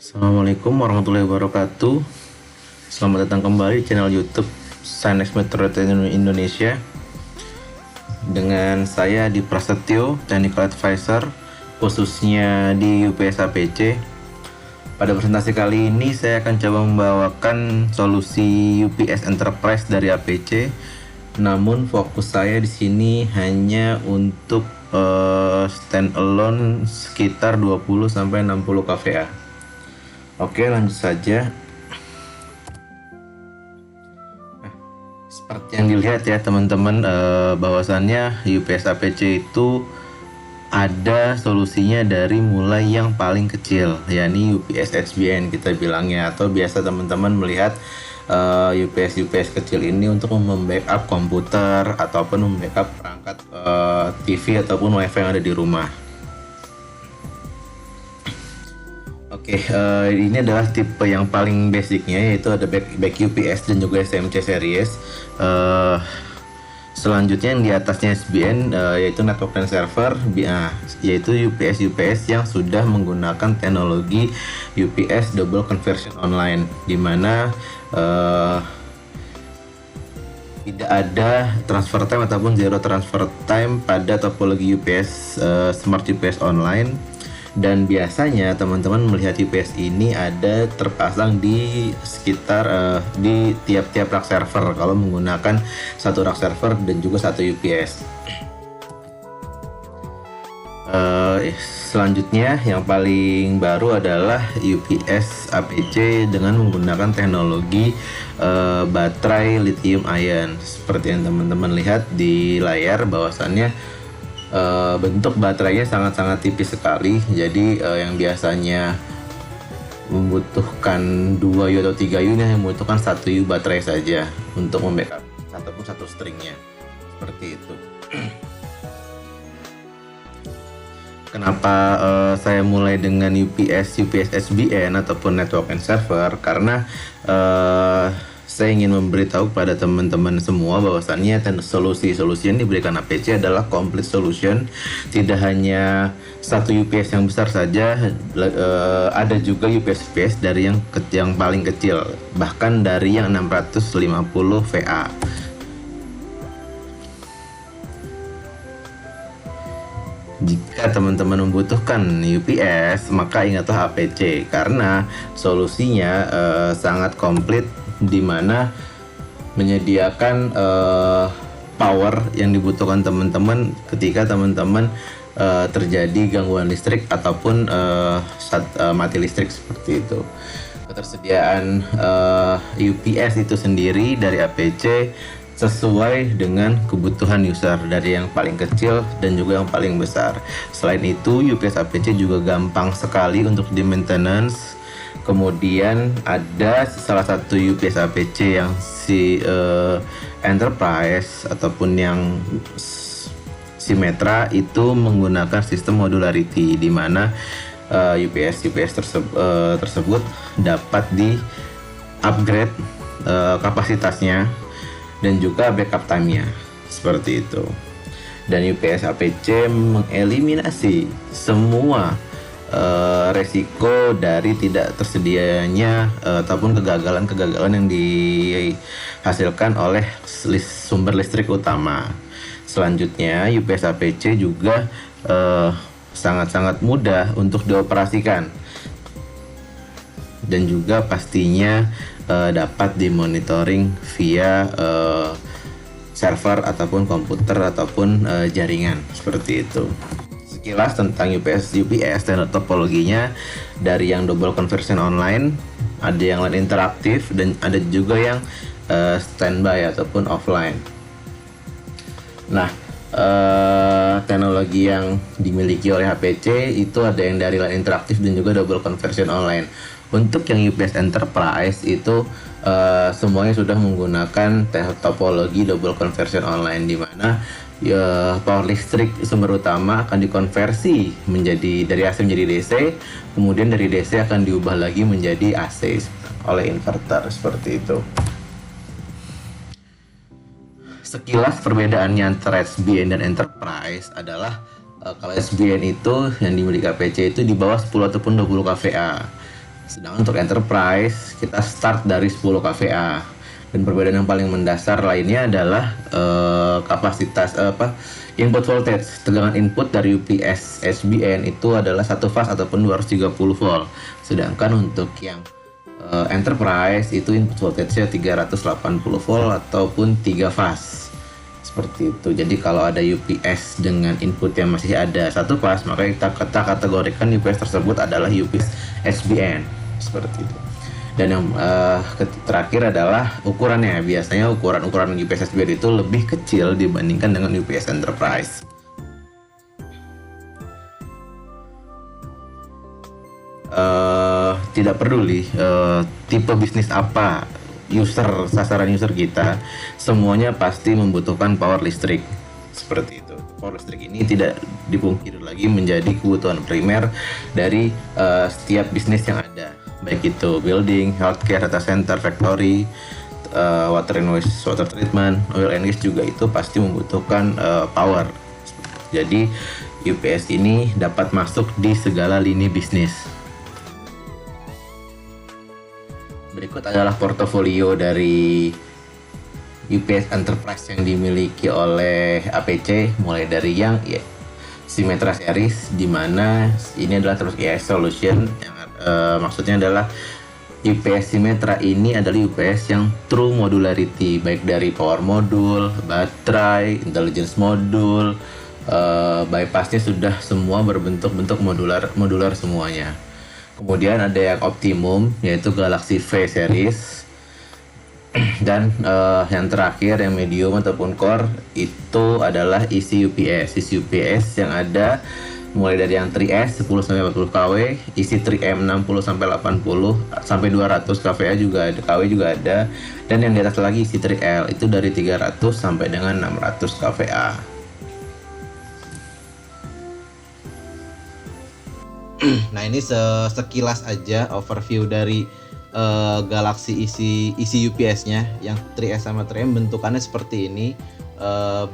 Assalamualaikum warahmatullahi wabarakatuh. Selamat datang kembali di channel YouTube Science Meteorologi Indonesia. Dengan saya di Prasetyo, Technical Advisor, khususnya di UPS APC. Pada presentasi kali ini saya akan coba membawakan solusi UPS Enterprise dari APC. Namun fokus saya di sini hanya untuk standalone sekitar 20 sampai 60 kVA. Oke, lanjut saja. Seperti yang dilihat ya teman-teman, bahwasannya UPS APC itu ada solusinya dari mulai yang paling kecil, yakni UPS HBN kita bilangnya, atau biasa teman-teman melihat UPS kecil ini untuk membackup komputer ataupun membackup perangkat TV ataupun WiFi yang ada di rumah. Oke, ini adalah tipe yang paling basicnya, yaitu ada back UPS dan juga SMC series. Selanjutnya yang di atasnya SBN, yaitu network dan server, yaitu UPS yang sudah menggunakan teknologi UPS double conversion online, di mana tidak ada transfer time ataupun zero transfer time pada topologi UPS Smart UPS online. Dan biasanya teman-teman melihat UPS ini ada terpasang di sekitar di tiap-tiap rak server kalau menggunakan satu rak server dan juga satu UPS. Selanjutnya yang paling baru adalah UPS APC dengan menggunakan teknologi baterai lithium ion. Seperti yang teman-teman lihat di layar, bahwasannya bentuk baterainya sangat-sangat tipis sekali. Jadi yang biasanya membutuhkan 2U atau 3U, ini membutuhkan 1U baterai saja untuk membackup ataupun satu stringnya, seperti itu. Kenapa saya mulai dengan UPS SBN ataupun network and server? Karena saya ingin memberitahu kepada teman-teman semua bahwasannya solusi yang diberikan APC adalah complete solution. Tidak hanya satu UPS yang besar saja, ada juga UPS dari yang paling kecil, bahkan dari yang 650 VA. Jika teman-teman membutuhkan UPS, maka ingatlah APC, karena solusinya sangat komplit, di mana menyediakan power yang dibutuhkan teman-teman ketika teman-teman terjadi gangguan listrik ataupun mati listrik, seperti itu. Ketersediaan UPS itu sendiri dari APC sesuai dengan kebutuhan user, dari yang paling kecil dan juga yang paling besar. Selain itu, UPS APC juga gampang sekali untuk di maintenance. Kemudian ada salah satu UPS APC yang Enterprise ataupun yang Symmetra itu menggunakan sistem modularity, di mana UPS tersebut dapat di upgrade kapasitasnya dan juga backup time-nya, seperti itu. Dan UPS APC mengeliminasi semua resiko dari tidak tersedianya ataupun kegagalan yang dihasilkan oleh sumber listrik utama. Selanjutnya, UPS APC juga sangat-sangat mudah untuk dioperasikan dan juga pastinya dapat dimonitoring via server ataupun komputer ataupun jaringan, seperti itu. Sekilas tentang UPS dan topologinya, dari yang double conversion online, ada yang line interaktif, dan ada juga yang standby ataupun offline. Nah, teknologi yang dimiliki oleh HPC itu ada yang dari line interaktif dan juga double conversion online. Untuk yang UPS Enterprise itu semuanya sudah menggunakan topologi double conversion online, di mana power listrik sumber utama akan dikonversi menjadi dari AC menjadi DC, kemudian dari DC akan diubah lagi menjadi AC oleh inverter, seperti itu. Sekilas perbedaannya antara SBN dan Enterprise adalah kalau SBN itu yang dimiliki APC itu di bawah 10 ataupun 20 kVA. Sedangkan untuk enterprise kita start dari 10 kVA. Dan perbedaan yang paling mendasar lainnya adalah kapasitas input voltage, tegangan input dari UPS SBN itu adalah 1 fase ataupun 230 volt. Sedangkan untuk yang enterprise itu input voltage-nya 380 volt ataupun 3 fase. Seperti itu. Jadi kalau ada UPS dengan input yang masih ada 1 fase, maka kita kategorikan UPS tersebut adalah UPS SBN. Seperti itu. Dan yang terakhir adalah ukurannya. Biasanya ukuran UPS SBN itu lebih kecil dibandingkan dengan UPS Enterprise. Tidak peduli tipe bisnis apa sasaran user kita, semuanya pasti membutuhkan power listrik. Seperti itu. Power listrik ini tidak dipungkiri lagi menjadi kebutuhan primer dari setiap bisnis yang ada, baik itu building, healthcare, data center, factory, water and waste treatment, oil and gas juga itu pasti membutuhkan power. Jadi UPS ini dapat masuk di segala lini bisnis. Berikut adalah portofolio dari UPS Enterprise yang dimiliki oleh APC, mulai dari yang Symmetra series, di mana ini adalah terus solution yang maksudnya adalah UPS Symmetra ini adalah UPS yang true modularity, baik dari power module, baterai, intelligence module, bypassnya sudah semua berbentuk modular semuanya. Kemudian ada yang optimum, yaitu Galaxy V series. Dan yang terakhir yang medium ataupun core itu adalah isi UPS yang ada mulai dari yang 3S 10 sampai 40 kW, isi 3M 60 sampai 80 sampai 200 kVA juga ada, kW juga ada, dan yang di atas lagi isi 3L itu dari 300 sampai dengan 600 kVA. Nah, ini sekilas aja overview dari Galaxy isi UPS-nya yang 3S sama 3M bentukannya seperti ini.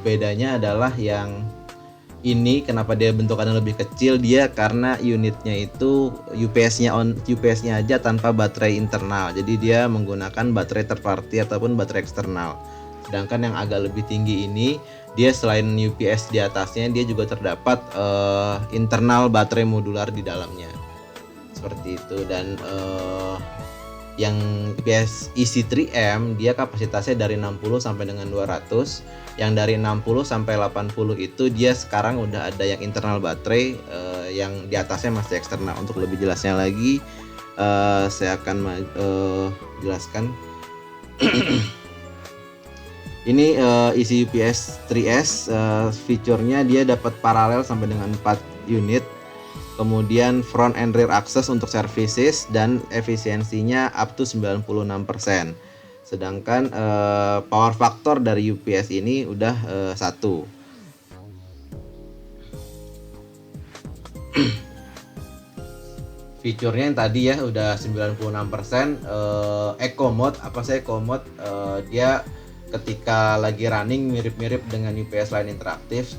Bedanya adalah yang ini kenapa dia bentukannya lebih kecil, dia karena unitnya itu UPS-nya aja tanpa baterai internal. Jadi dia menggunakan baterai third party ataupun baterai eksternal. Sedangkan yang agak lebih tinggi ini, dia selain UPS di atasnya, dia juga terdapat internal baterai modular di dalamnya. Seperti itu. Dan yang UPS isi 3M dia kapasitasnya dari 60 sampai dengan 200. Yang dari 60 sampai 80 itu dia sekarang udah ada yang internal baterai, yang di atasnya masih eksternal. Untuk lebih jelasnya lagi saya akan jelaskan. Ini isi UPS 3S, fiturnya dia dapat paralel sampai dengan 4 unit. Kemudian front and rear access untuk services dan efisiensinya up to 96%. Sedangkan power factor dari UPS ini udah 1. Fiturnya yang tadi ya udah 96%. Eco mode, apa sih eco mode? Dia ketika lagi running mirip-mirip dengan UPS lain interaktif,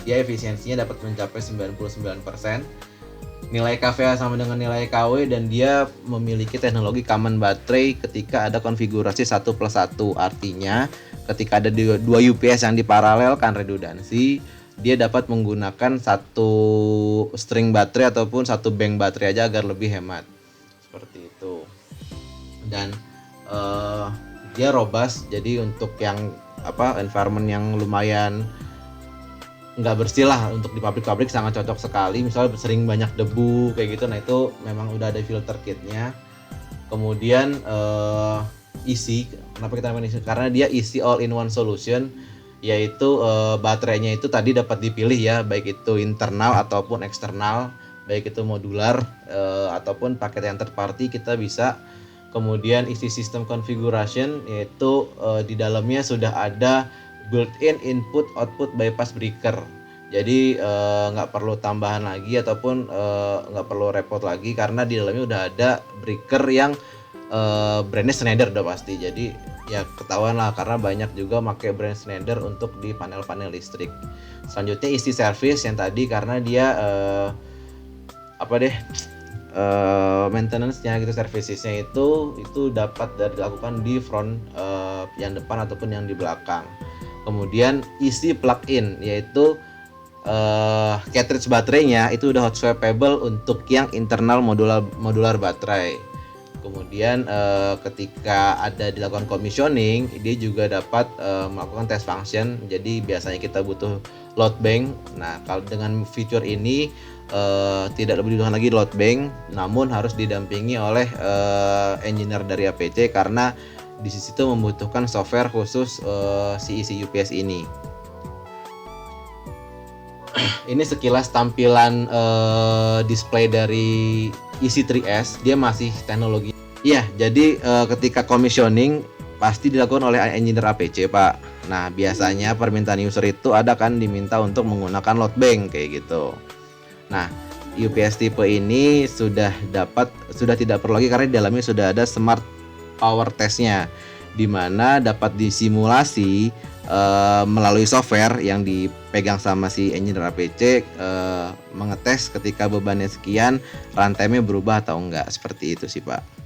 dia efisiensinya dapat mencapai 99%. Nilai kVA sama dengan nilai KW, dan dia memiliki teknologi common baterai ketika ada konfigurasi 1+1. Artinya ketika ada dua UPS yang diparalelkan redundansi, dia dapat menggunakan satu string baterai ataupun satu bank baterai aja agar lebih hemat. Seperti itu. Dan dia robust, jadi untuk yang environment yang lumayan nggak bersih lah, untuk di pabrik-pabrik sangat cocok sekali. Misalnya sering banyak debu kayak gitu, nah itu memang udah ada filter kitnya. Kemudian isi, kenapa kita namanya isi? Karena dia isi all in one solution, yaitu baterainya itu tadi dapat dipilih ya, baik itu internal ataupun eksternal, baik itu modular ataupun paket yang third party kita bisa. Kemudian isi sistem configuration, yaitu di dalamnya sudah ada built-in input output bypass breaker. Jadi nggak perlu tambahan lagi ataupun nggak perlu repot lagi, karena di dalamnya udah ada breaker yang brandnya Schneider udah pasti. Jadi ya ketahuan lah, karena banyak juga pakai brand Schneider untuk di panel-panel listrik. Selanjutnya isi service yang tadi, karena dia maintenance-nya gitu, servicesnya itu dapat dilakukan di front yang depan ataupun yang di belakang. Kemudian isi plug-in, yaitu cartridge baterainya itu udah hot swappable untuk yang internal modular baterai. Kemudian ketika ada dilakukan commissioning, dia juga dapat melakukan test function. Jadi biasanya kita butuh load bank. Nah, kalau dengan fitur ini tidak dibutuhkan lagi load bank, namun harus didampingi oleh engineer dari APC karena di situ membutuhkan software khusus si isi UPS ini. Ini sekilas tampilan display dari EC3S. Dia masih teknologi. Iya, jadi ketika commissioning pasti dilakukan oleh engineer APC, Pak. Nah, biasanya permintaan user itu ada kan diminta untuk menggunakan load bank kayak gitu. Nah, UPS tipe ini sudah tidak perlu lagi karena di dalamnya sudah ada smart power testnya, di mana dapat disimulasi melalui software yang dipegang sama si engineer APC, mengetes ketika bebannya sekian, runtime-nya berubah atau enggak, seperti itu sih, Pak.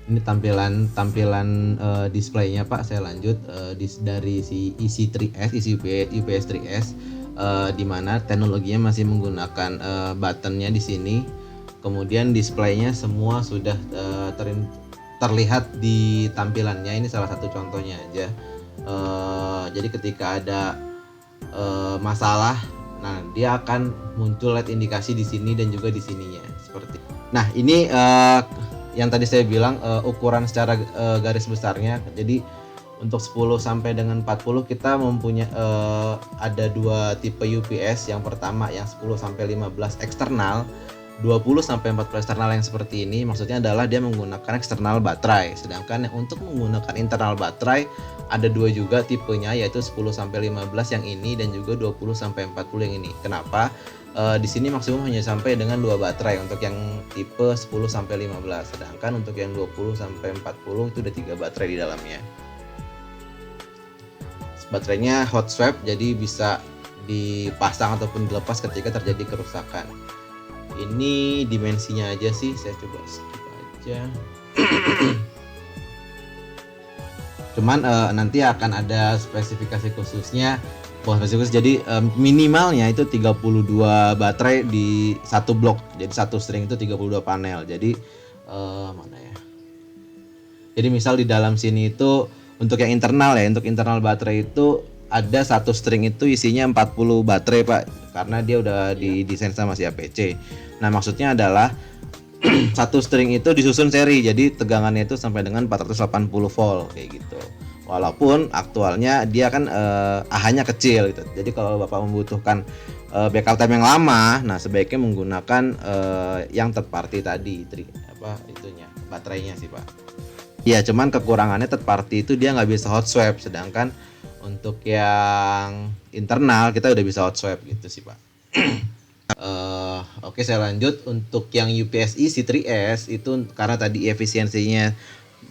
Ini tampilan displaynya, Pak. Saya lanjut dari si UPS 3S, di mana teknologinya masih menggunakan buttonnya di sini. Kemudian displaynya semua sudah terlihat di tampilannya. Ini salah satu contohnya aja. Jadi ketika ada masalah, nah dia akan muncul LED indikasi di sini dan juga di sininya seperti. Nah, ini yang tadi saya bilang ukuran secara garis besarnya. Jadi untuk 10 sampai dengan 40 kita mempunyai ada dua tipe UPS. Yang pertama yang 10 sampai 15 eksternal, 20 sampai 40 eksternal yang seperti ini. Maksudnya adalah dia menggunakan eksternal baterai. Sedangkan untuk menggunakan internal baterai ada dua juga tipenya, yaitu 10 sampai 15 yang ini dan juga 20 sampai 40 yang ini. Kenapa? Di sini maksimum hanya sampai dengan 2 baterai untuk yang tipe 10 sampai 15. Sedangkan untuk yang 20 sampai 40 itu ada 3 baterai di dalamnya. Baterainya hot swap, jadi bisa dipasang ataupun dilepas ketika terjadi kerusakan. Ini dimensinya aja sih, saya coba skip aja. Cuman nanti akan ada spesifikasi khususnya. Jadi minimalnya itu 32 baterai di satu blok. Jadi satu string itu 32 panel. Jadi mana ya? Jadi misal di dalam sini itu untuk yang internal ya, untuk internal baterai itu ada satu string itu isinya 40 baterai, Pak, karena dia udah didesain sama si APC. Nah, maksudnya adalah satu string itu disusun seri, jadi tegangannya itu sampai dengan 480 volt kayak gitu. Walaupun aktualnya dia kan AH-nya kecil gitu. Jadi kalau Bapak membutuhkan backup time yang lama, nah sebaiknya menggunakan yang third party tadi, baterainya sih, Pak. Ya, cuman kekurangannya third party itu dia nggak bisa hot swap, sedangkan untuk yang internal kita udah bisa hot swap gitu sih, Pak. Oke, saya lanjut. Untuk yang UPS EC3S itu karena tadi efisiensinya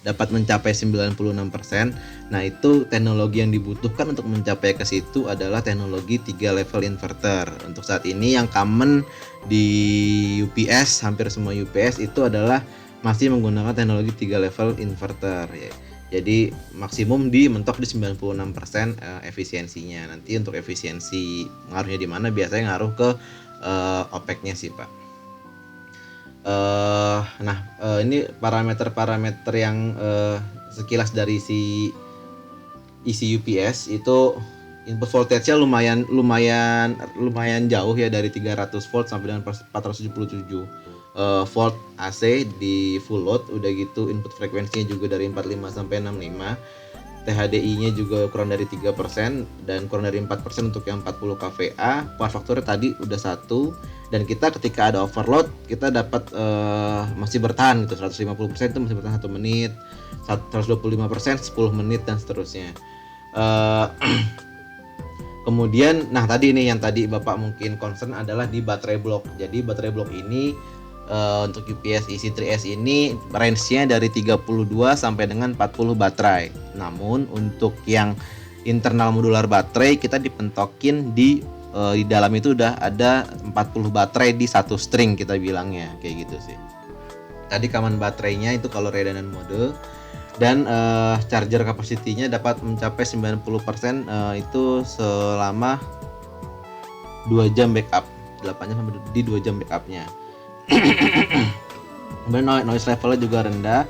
dapat mencapai 96%. Nah, itu teknologi yang dibutuhkan untuk mencapai ke situ adalah teknologi 3 level inverter. Untuk saat ini yang common di UPS, hampir semua UPS itu adalah masih menggunakan teknologi 3 level inverter ya. Jadi maksimum mentok di 96% efisiensinya. Nanti untuk efisiensi ngaruhnya di mana? Biasanya ngaruh ke OPEC-nya sih, Pak. Ini parameter-parameter yang sekilas dari si isi UPS itu. Input voltage-nya lumayan jauh ya, dari 300 volt sampai dengan 477 volt AC di full load. Udah gitu input frekuensinya juga dari 45 sampai 65. THDI-nya juga kurang dari 3% dan kurang dari 4% untuk yang 40 kVA. Power factor tadi udah 1, dan kita ketika ada overload kita dapat masih bertahan gitu. 150% itu masih bertahan 1 menit, 125% 10 menit dan seterusnya. Kemudian tadi yang tadi Bapak mungkin concern adalah di baterai blok. Jadi baterai blok ini untuk UPS EC3S ini range-nya dari 32 sampai dengan 40 baterai. Namun untuk yang internal modular baterai kita dipentokin di di dalam itu udah ada 40 baterai di satu string kita bilangnya kayak gitu sih. Tadi kaman baterainya itu kalau redundant mode, dan charger capacity-nya dapat mencapai 90% itu selama 2 jam backup. 8 jam sampai di 2 jam backupnya. Kemudian noise levelnya juga rendah,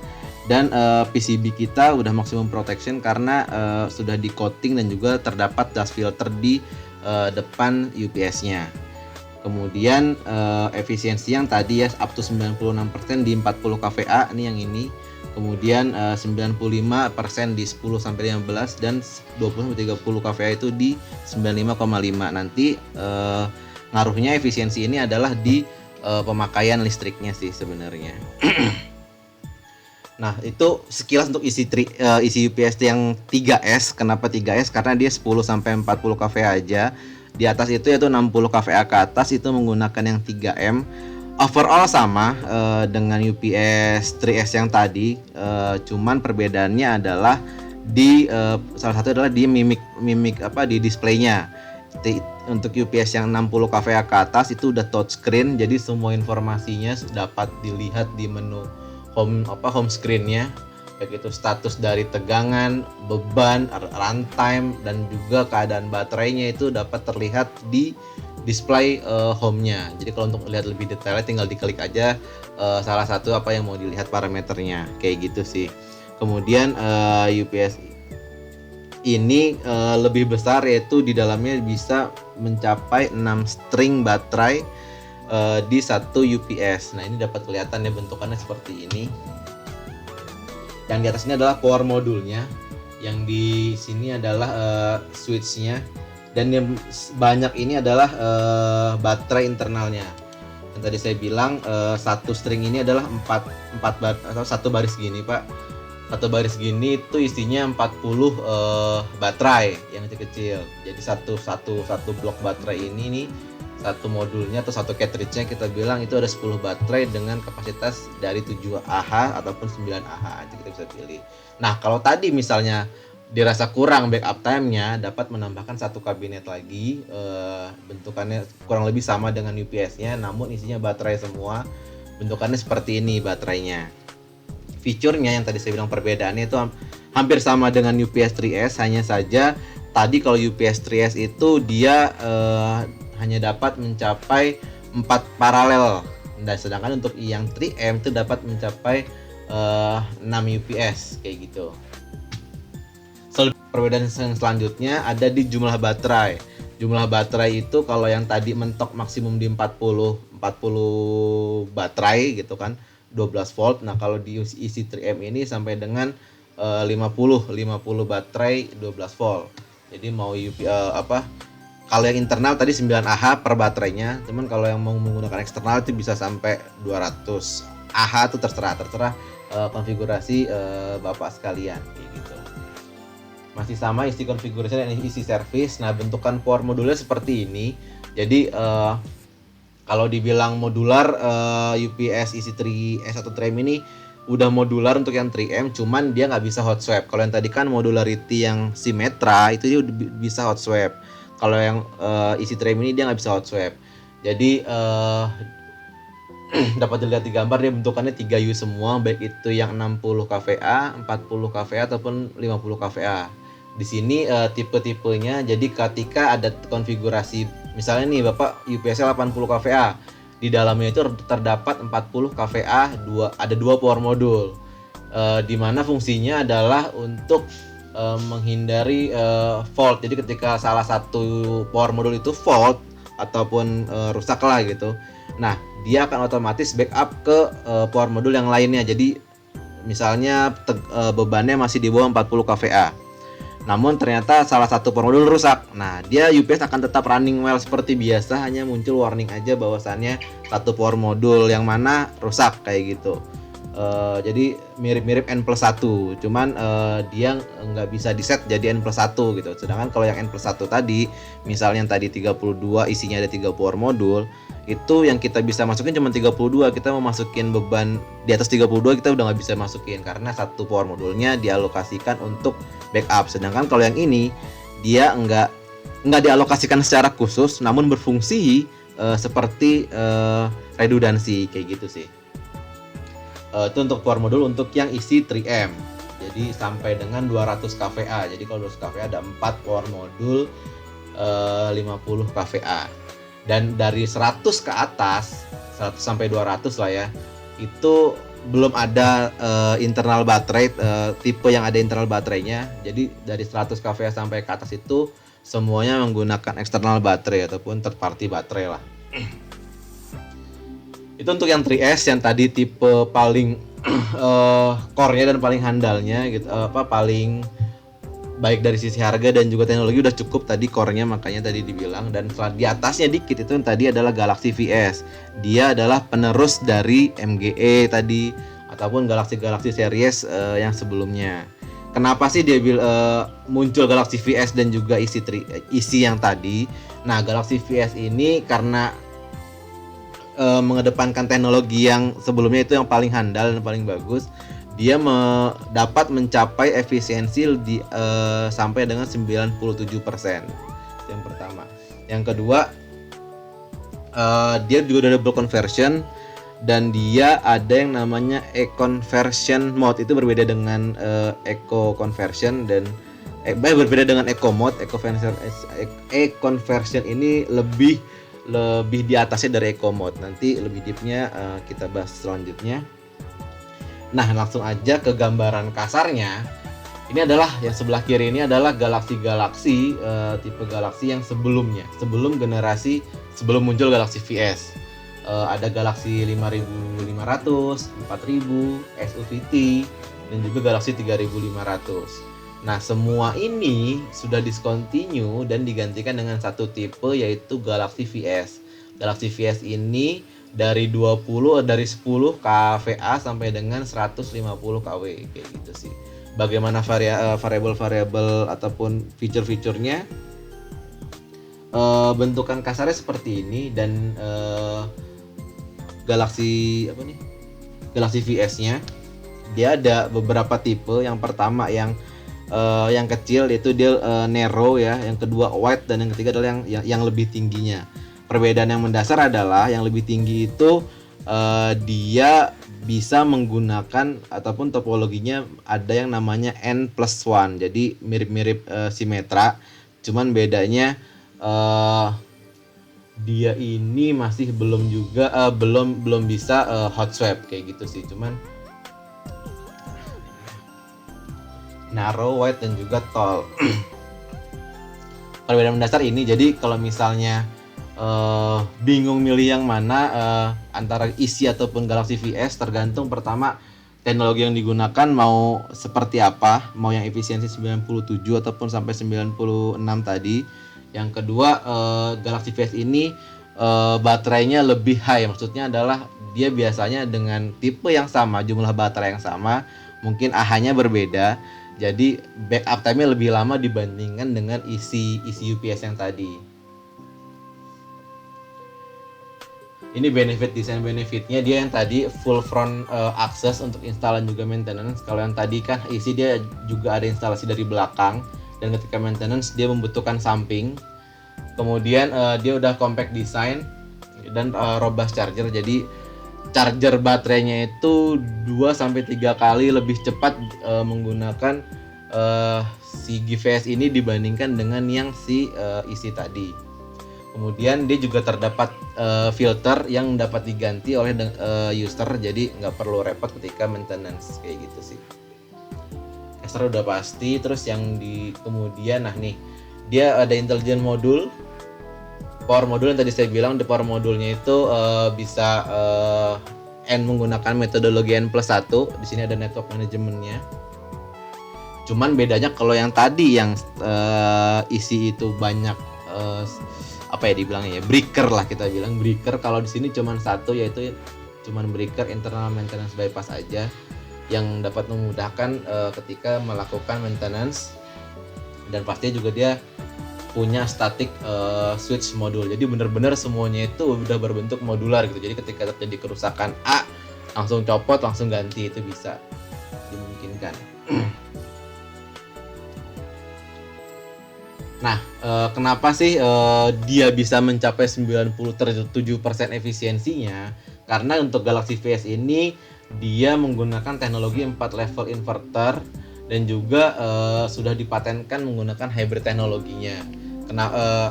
dan PCB kita udah maximum protection karena sudah di coating dan juga terdapat dust filter di depan UPS-nya. Kemudian efisiensi yang tadi ya up to 96% di 40 kVA, ini yang ini. Kemudian 95% di 10 sampai 15 dan 20 sampai 30 kVA itu di 95,5. Nanti ngaruhnya efisiensi ini adalah di pemakaian listriknya sih sebenarnya. Nah, itu sekilas untuk isi UPS yang 3S. Kenapa 3S? Karena dia 10 sampai 40 kVA aja. Di atas itu yaitu 60 kVA ke atas itu menggunakan yang 3M. Overall sama dengan UPS 3S yang tadi, cuman perbedaannya adalah di salah satu adalah di mimik di displaynya. Untuk UPS yang 60 kVA ke atas itu udah touchscreen, jadi semua informasinya dapat dilihat di menu home screen-nya, baik itu status dari tegangan, beban, runtime, dan juga keadaan baterainya itu dapat terlihat di display home-nya. Jadi kalau untuk melihat lebih detailnya tinggal diklik aja salah satu apa yang mau dilihat parameternya, kayak gitu sih. Kemudian UPS ini lebih besar, yaitu di dalamnya bisa mencapai 6 string baterai di satu UPS. Nah, ini dapat kelihatan ya bentukannya seperti ini. Yang di atas ini adalah power modulnya, yang di sini adalah switch-nya, dan yang banyak ini adalah baterai internalnya. Yang tadi saya bilang satu string ini adalah 4 atau satu baris gini, Pak. Satu baris gini itu isinya 40 baterai yang kecil-kecil. Jadi satu blok baterai ini nih, satu modulnya atau satu cartridge-nya kita bilang itu ada 10 baterai dengan kapasitas dari 7 Ah ataupun 9 Ah, itu kita bisa pilih. Nah, kalau tadi misalnya dirasa kurang backup time-nya, dapat menambahkan satu kabinet lagi, bentukannya kurang lebih sama dengan UPS-nya, namun isinya baterai semua. Bentukannya seperti ini baterainya. Fiturnya yang tadi saya bilang perbedaannya itu hampir sama dengan UPS 3S, hanya saja tadi kalau UPS 3S itu dia hanya dapat mencapai 4 paralel. Nah, sedangkan untuk yang 3M itu dapat mencapai 6 UPS kayak gitu. Perbedaan yang selanjutnya ada di jumlah baterai. Jumlah baterai itu kalau yang tadi mentok maksimum di 40 baterai gitu kan, 12 volt. Nah, kalau di isi 3M ini sampai dengan 50 baterai 12 volt. Jadi mau kalau yang internal tadi 9 Ah per baterainya, cuman kalau yang mau menggunakan eksternal itu bisa sampai 200 Ah, itu terserah konfigurasi Bapak sekalian kayak gitu. Masih sama isi konfigurasi dan isi service. Nah, bentukan power modulnya seperti ini. Jadi kalau dibilang modular, UPS isi 3S atau 3M ini udah modular untuk yang 3M, cuman dia nggak bisa hot swap. Kalau yang tadi kan modularity yang Symmetra itu dia bisa hot swap. Kalau yang isi 3M ini dia nggak bisa hot swap. Jadi dapat dilihat di gambar, dia bentukannya 3U semua, baik itu yang 60 kVA, 40 kVA ataupun 50 kVA. Di sini tipe-tipenya, jadi ketika ada konfigurasi misalnya nih Bapak UPS-nya 80 kVA, di dalamnya itu terdapat 40 kVA, ada 2 power modul, di mana fungsinya adalah untuk menghindari fault. Jadi ketika salah satu power modul itu fault ataupun rusak lah gitu, nah dia akan otomatis backup ke power modul yang lainnya. Jadi misalnya bebannya masih di bawah 40 kVA, namun ternyata salah satu power modul rusak. Nah, dia UPS akan tetap running well seperti biasa, hanya muncul warning aja bahwasannya satu power modul yang mana rusak kayak gitu. Jadi mirip-mirip N+1, cuman dia nggak bisa di set jadi N+1 gitu. Sedangkan kalau yang N+1 tadi, misalnya yang tadi 32 isinya ada 3 power modul, itu yang kita bisa masukin cuma 32. Kita mau masukin beban di atas 32 kita udah nggak bisa masukin karena satu power modulnya dialokasikan untuk backup. Sedangkan kalau yang ini dia nggak nggak dialokasikan secara khusus, namun berfungsi seperti redundansi kayak gitu sih. Itu untuk power modul untuk yang isi 3M. Jadi sampai dengan 200 kVA. Jadi kalau 200 kVA ada 4 power modul 50 kVA. Dan dari 100 ke atas, 100 sampai 200 lah ya, itu belum ada internal baterai, tipe yang ada internal baterainya. Jadi dari 100 kVA sampai ke atas itu semuanya menggunakan eksternal baterai ataupun third party baterai lah. Itu untuk yang 3S yang tadi tipe paling core-nya dan paling handalnya gitu, paling baik dari sisi harga dan juga teknologi udah cukup tadi core-nya, makanya tadi dibilang. Dan setelah di atasnya dikit itu yang tadi adalah Galaxy VS. Dia adalah penerus dari MGE tadi ataupun Galaxy series yang sebelumnya. Kenapa sih dia muncul Galaxy VS dan juga isi yang tadi? Nah, Galaxy VS ini karena mengedepankan teknologi yang sebelumnya itu yang paling handal dan paling bagus, dia dapat mencapai efisiensi sampai dengan 97%. Yang pertama. Yang kedua, dia juga ada double conversion dan dia ada yang namanya e-conversion mode. Itu berbeda dengan eco conversion dan berbeda dengan eco mode. E-conversion ini lebih di atasnya dari eco mode. Nanti lebih deepnya kita bahas selanjutnya. Nah, langsung aja ke gambaran kasarnya. Ini adalah yang sebelah kiri ini adalah Galaxy tipe Galaxy yang sebelumnya, sebelum muncul Galaxy VS. Ada Galaxy 5500, 4000, SUVT, dan juga Galaxy 3500. Nah, semua ini sudah discontinue dan digantikan dengan satu tipe, yaitu Galaxy VS. Galaxy VS ini dari 10 kVA sampai dengan 150 kW kayak gitu sih. Bagaimana variabel ataupun fitur-fiturnya? Bentukan kasarnya seperti ini dan Galaxy VS-nya dia ada beberapa tipe. Yang pertama yang kecil yaitu dia narrow ya, yang kedua wide, dan yang ketiga adalah yang lebih tingginya. Perbedaan yang mendasar adalah yang lebih tinggi itu dia bisa menggunakan ataupun topologinya ada yang namanya N+1, jadi mirip-mirip Symmetra, cuman bedanya dia ini masih belum bisa hot swap kayak gitu sih, cuman narrow, wide, dan juga tall. Perbedaan mendasar ini, jadi kalau misalnya bingung milih yang mana antara isi ataupun Galaxy VS, tergantung pertama teknologi yang digunakan mau seperti apa, mau yang efisiensi 97 ataupun sampai 96 tadi. Yang kedua, Galaxy VS ini baterainya lebih high, maksudnya adalah dia biasanya dengan tipe yang sama, jumlah baterai yang sama, mungkin AH-nya berbeda, jadi backup time-nya lebih lama dibandingkan dengan isi UPS yang tadi. Ini desain benefitnya, dia yang tadi full front access untuk install dan juga maintenance. Kalau yang tadi kan isi dia juga ada instalasi dari belakang, dan ketika maintenance dia membutuhkan samping. Kemudian dia udah compact design dan robust charger, jadi charger baterainya itu 2-3 kali lebih cepat menggunakan si GVS ini dibandingkan dengan yang isi tadi. Kemudian dia juga terdapat filter yang dapat diganti oleh user, jadi nggak perlu repot ketika maintenance kayak gitu sih. Caster udah pasti. Terus yang kemudian, nah nih dia ada intelligent modul, power modul yang tadi saya bilang. Di power modulnya itu bisa menggunakan metodologi N+1. Di sini ada network manajemennya. Cuman bedanya kalau yang tadi yang isi itu banyak dibilangnya ya, breaker lah, kita bilang breaker. Kalau di sini cuman satu, yaitu cuman breaker internal maintenance bypass aja yang dapat memudahkan ketika melakukan maintenance. Dan pastinya juga dia punya static switch modul, jadi benar-benar semuanya itu udah berbentuk modular gitu. Jadi ketika terjadi kerusakan A, langsung copot, langsung ganti, itu bisa dimungkinkan. Nah, kenapa sih dia bisa mencapai 97% efisiensinya? Karena untuk Galaxy VS ini dia menggunakan teknologi 4 level inverter dan juga sudah dipatenkan menggunakan hybrid teknologinya.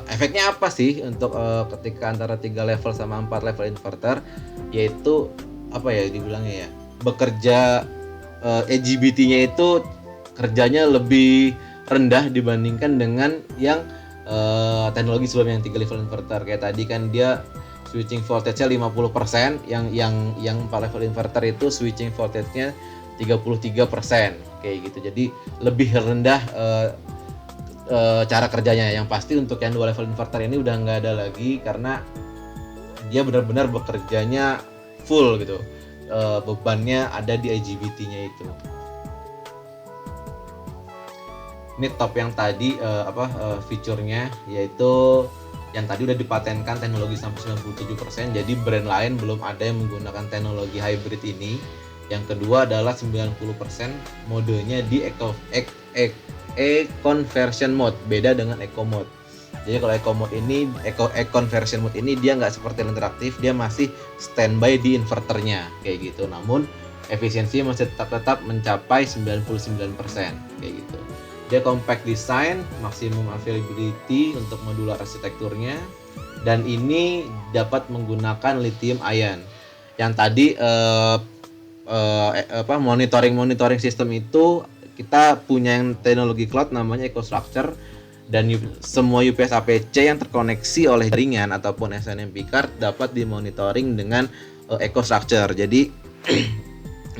Efeknya apa sih untuk ketika antara 3 level sama 4 level inverter? Yaitu apa ya dibilangnya ya? Bekerja AGBT-nya itu kerjanya lebih rendah dibandingkan dengan yang teknologi sebelumnya yang 3 level inverter. Kayak tadi kan dia switching voltage-nya 50%, yang 4 level inverter itu switching voltage-nya 33% kayak gitu. Jadi lebih rendah cara kerjanya. Yang pasti untuk yang 2 level inverter ini udah nggak ada lagi karena dia benar-benar bekerjanya full gitu. Bebannya ada di IGBT-nya itu. Ini top yang tadi fiturnya, yaitu yang tadi udah dipatenkan teknologi sampai 97%, jadi brand lain belum ada yang menggunakan teknologi hybrid ini. Yang kedua adalah 90% modenya di e-conversion mode, beda dengan eco mode. Jadi kalau eco mode ini, conversion mode ini dia nggak seperti interaktif, dia masih standby di inverternya kayak gitu. Namun efisiensinya masih tetap mencapai 99% kayak gitu. Dia compact design, maksimum availability untuk modular arsitekturnya, dan ini dapat menggunakan lithium ion. Yang tadi monitoring sistem itu kita punya yang teknologi cloud namanya EcoStruxure, dan semua UPS APC yang terkoneksi oleh jaringan ataupun SNMP card dapat dimonitoring dengan EcoStruxure. Jadi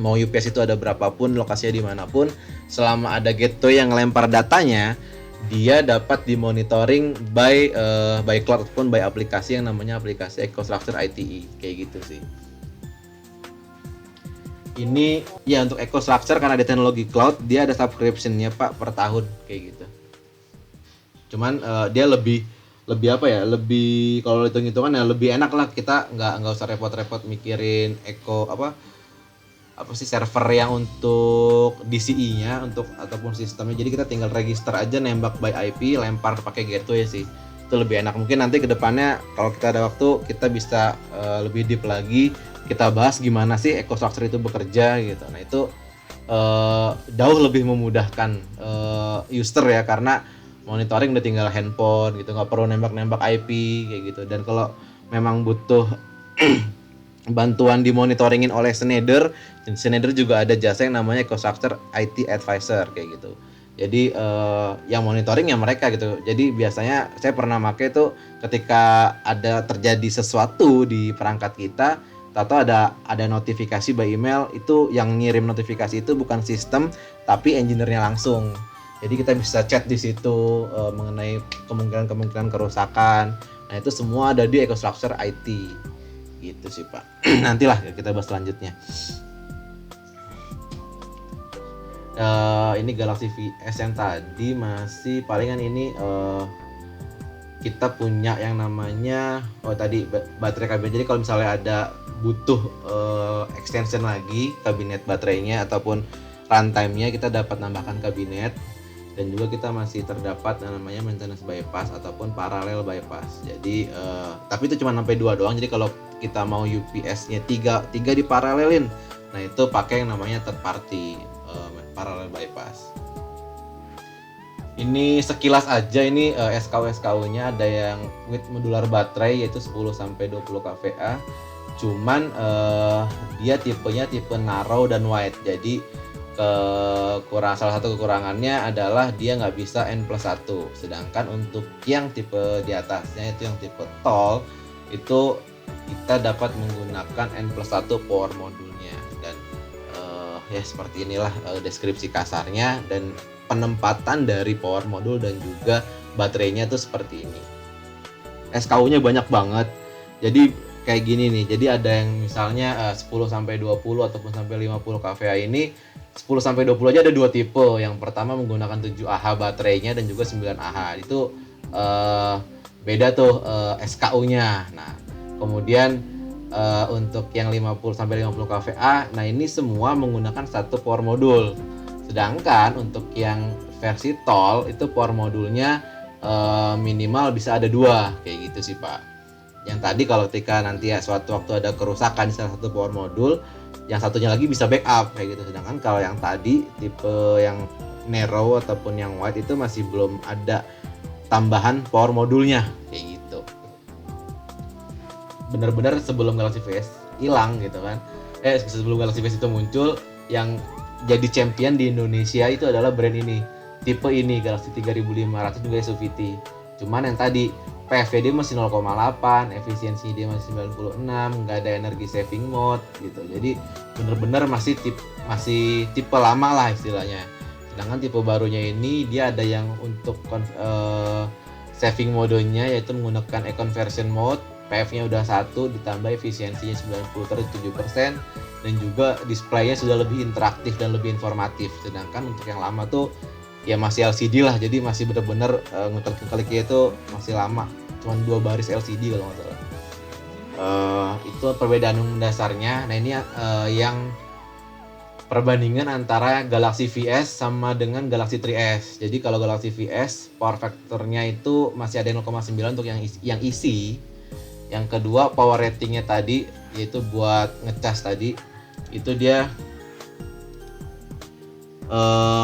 mau UPS itu ada berapapun, lokasinya dimanapun, selama ada gateway yang lempar datanya, dia dapat dimonitoring by cloud ataupun by aplikasi yang namanya aplikasi EcoStruxure ITE kayak gitu sih. Ini ya untuk EcoStruxure karena ada teknologi cloud, dia ada subscription-nya Pak per tahun kayak gitu. Cuman dia lebih kalau hitung-hitungan ya lebih enak lah, kita nggak usah repot-repot mikirin server yang untuk DCI-nya ataupun sistemnya. Jadi kita tinggal register aja, nembak by IP, lempar pakai gateway sih. Itu lebih enak. Mungkin nanti kedepannya kalau kita ada waktu kita bisa lebih deep lagi, kita bahas gimana sih EcoStruxure itu bekerja gitu. Nah itu jauh lebih memudahkan user ya, karena monitoring udah tinggal handphone gitu, nggak perlu nembak-nembak IP kayak gitu. Dan kalau memang butuh bantuan dimonitoringin oleh Schneider juga ada jasa yang namanya EcoStruxure IT Advisor kayak gitu. Jadi yang monitoring ya mereka gitu. Jadi biasanya saya pernah pakai tuh ketika ada terjadi sesuatu di perangkat kita, atau ada notifikasi by email, itu yang ngirim notifikasi itu bukan sistem tapi engineer-nya langsung. Jadi kita bisa chat di situ mengenai kemungkinan kerusakan. Nah itu semua ada di EcoStruxure IT. Gitu sih Pak. Nantilah kita bahas selanjutnya. Ini Galaxy VS yang tadi masih palingan ini kita punya yang namanya tadi baterai kabinet. Jadi kalau misalnya ada butuh extension lagi kabinet baterainya ataupun runtime-nya, kita dapat nambahkan kabinet. Dan juga kita masih terdapat yang namanya maintenance bypass ataupun parallel bypass. Jadi tapi itu cuma sampai 2 doang. Jadi kalau kita mau UPS-nya 3 diparalelin, nah itu pakai yang namanya third party parallel bypass. Ini sekilas aja, ini SKU-nya ada yang with modular baterai yaitu 10 sampai 20 kVA. Cuman dia tipenya tipe narrow dan wide. Jadi salah satu kekurangannya adalah dia nggak bisa N+1. Sedangkan untuk yang tipe di atasnya itu yang tipe tall, itu kita dapat menggunakan N+1 power modulnya. Dan ya seperti inilah deskripsi kasarnya dan penempatan dari power modul dan juga baterainya tuh seperti ini. SKU-nya banyak banget. Jadi kayak gini nih. Jadi ada yang misalnya 10 sampai 20 ataupun sampai 50 kVA ini. 10 sampai 20 aja ada 2 tipe. Yang pertama menggunakan 7 Ah baterainya dan juga 9 Ah. Itu beda tuh SKU-nya. Nah, kemudian untuk yang 50 sampai 50 kVA, nah ini semua menggunakan satu power modul. Sedangkan untuk yang versi tall itu power modulnya minimal bisa ada 2 kayak gitu sih Pak. Yang tadi kalau ketika nanti ya suatu waktu ada kerusakan di salah satu power modul, yang satunya lagi bisa backup kayak gitu. Sedangkan kalau yang tadi tipe yang narrow ataupun yang wide itu masih belum ada tambahan power modulnya kayak gitu. Bener-bener sebelum Galaxy Vs hilang gitu kan. Sebelum Galaxy Vs itu muncul, yang jadi champion di Indonesia itu adalah brand ini. Tipe ini Galaxy 3500 juga SUVT. Cuman yang tadi PFD masih 0,8, efisiensi dia masih 96, nggak ada energi saving mode gitu. Jadi bener-bener masih tipe lama lah istilahnya. Sedangkan tipe barunya ini dia ada yang untuk saving modenya, yaitu menggunakan e-conversion mode. PF-nya udah 1, ditambah efisiensinya 97%, dan juga displaynya sudah lebih interaktif dan lebih informatif. Sedangkan untuk yang lama tuh ya masih LCD lah, jadi masih bener-bener nguter-kliknya itu masih lama, cuma 2 baris LCD kalau nggak salah. Itu perbedaan mendasarnya. Nah ini yang perbandingan antara Galaxy Vs sama dengan Galaxy 3S. Jadi kalau Galaxy Vs power factornya itu masih ada 0,9 untuk yang isi. Yang kedua power ratingnya tadi, yaitu buat ngecas tadi, itu dia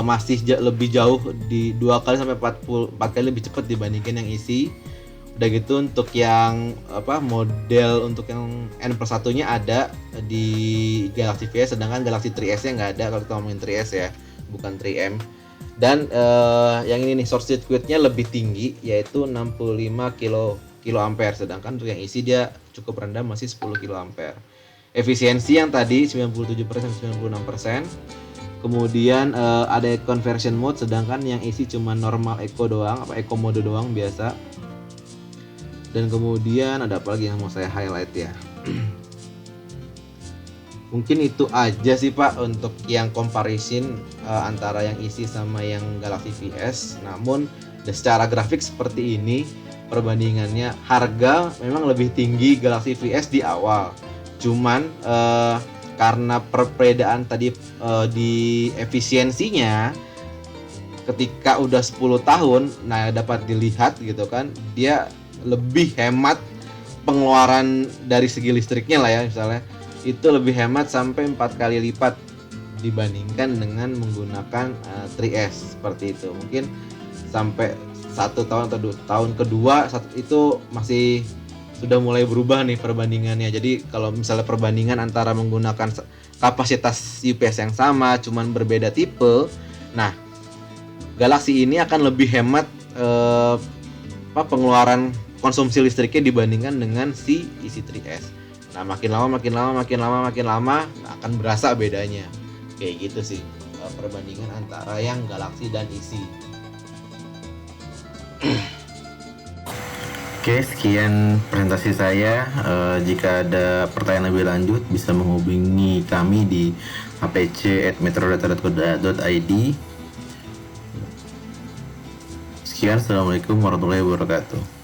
masih lebih jauh, di 2 kali sampai 4 kali lebih cepat dibandingkan yang isi. Udah gitu untuk yang model untuk yang N+1 nya ada di Galaxy Vs, sedangkan Galaxy 3S nya nggak ada kalau kita ngomongin 3S ya, bukan 3M. Dan yang ini nih short circuitnya lebih tinggi, yaitu 65 kA, sedangkan untuk yang isi dia cukup rendah, masih 10 kA. Efisiensi yang tadi 97%-96%. Kemudian ada conversion mode, sedangkan yang isi cuma normal eco doang, eco mode doang biasa. Dan kemudian ada apa lagi yang mau saya highlight ya? Mungkin itu aja sih Pak untuk yang comparison antara yang isi sama yang Galaxy Vs. Namun secara grafik seperti ini perbandingannya, harga memang lebih tinggi Galaxy Vs di awal. Cuman karena perbedaan tadi di efisiensinya, ketika udah 10 tahun, nah dapat dilihat gitu kan, dia lebih hemat pengeluaran dari segi listriknya lah ya, misalnya itu lebih hemat sampai 4 kali lipat dibandingkan dengan menggunakan 3S seperti itu. Mungkin sampai 1 tahun atau 2 tahun kedua itu masih sudah mulai berubah nih perbandingannya. Jadi kalau misalnya perbandingan antara menggunakan kapasitas UPS yang sama cuman berbeda tipe, nah Galaxy ini akan lebih hemat pengeluaran konsumsi listriknya dibandingkan dengan si isi 3S. Nah makin lama akan berasa bedanya. Kayak gitu sih perbandingan antara yang Galaxy dan isi. Oke, sekian presentasi saya. Jika ada pertanyaan lebih lanjut, bisa menghubungi kami di hpc@metrodata.co.id. Sekian, assalamualaikum warahmatullahi wabarakatuh.